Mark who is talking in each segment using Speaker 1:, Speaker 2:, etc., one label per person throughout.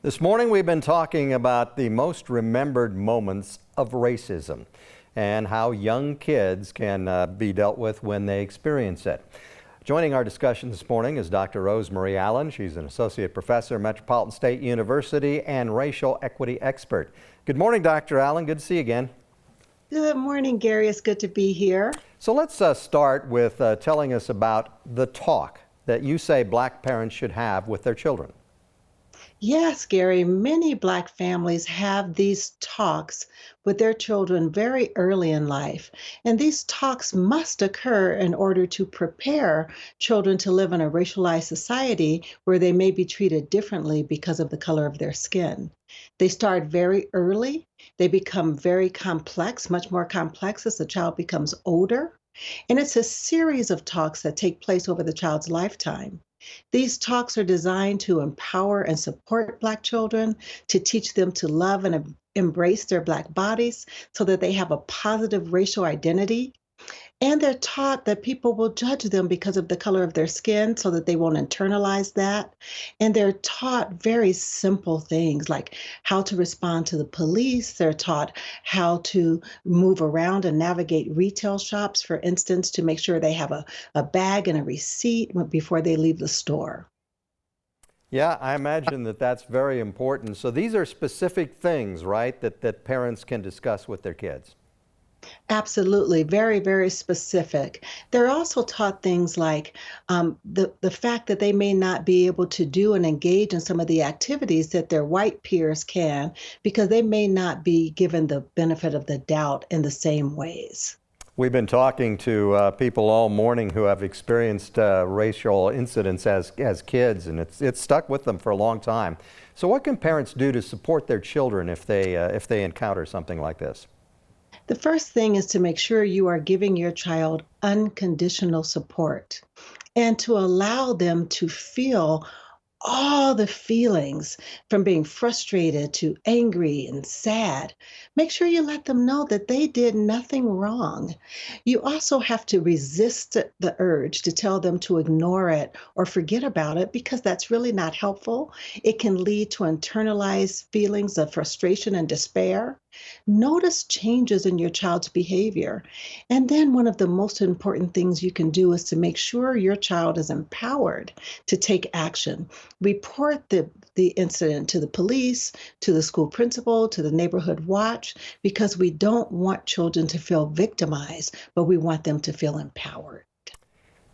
Speaker 1: This morning we've been talking about the most remembered moments of racism and how young kids can be dealt with when they experience it. Joining our discussion this morning is Dr. Rosemary Allen. She's an associate professor at Metropolitan State University and racial equity expert. Good morning, Dr. Allen. Good to see you again.
Speaker 2: Good morning, Gary. It's good to be here.
Speaker 1: So let's start with telling us about the talk that you say black parents should have with their children.
Speaker 2: Yes, Gary, many Black families have these talks with their children very early in life. And these talks must occur in order to prepare children to live in a racialized society where they may be treated differently because of the color of their skin. They start very early. They become very complex, much more complex as the child becomes older. And it's a series of talks that take place over the child's lifetime. These talks are designed to empower and support Black children, to teach them to love and embrace their Black bodies so that they have a positive racial identity. And they're taught that people will judge them because of the color of their skin so that they won't internalize that. And they're taught very simple things like how to respond to the police. They're taught how to move around and navigate retail shops, for instance, to make sure they have a bag and a receipt before they leave the store.
Speaker 1: Yeah, I imagine that that's very important. So these are specific things, right, that parents can discuss with their kids.
Speaker 2: Absolutely, very, very specific. They're also taught things like the fact that they may not be able to do and engage in some of the activities that their white peers can because they may not be given the benefit of the doubt in the same ways.
Speaker 1: We've been talking to people all morning who have experienced racial incidents as kids, and it's stuck with them for a long time. So what can parents do to support their children if they encounter something like this?
Speaker 2: The first thing is to make sure you are giving your child unconditional support and to allow them to feel all the feelings from being frustrated to angry and sad. Make sure you let them know that they did nothing wrong. You also have to resist the urge to tell them to ignore it or forget about it because that's really not helpful. It can lead to internalized feelings of frustration and despair. Notice changes in your child's behavior. And then one of the most important things you can do is to make sure your child is empowered to take action. Report the incident to the police, to the school principal, to the neighborhood watch, because we don't want children to feel victimized, but we want them to feel empowered.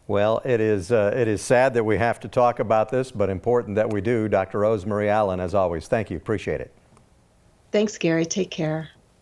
Speaker 1: Well, it is sad that we have to talk about this, but important that we do. Dr. Rosemary Allen, as always, thank you. Appreciate it.
Speaker 2: Thanks, Gary. Take care.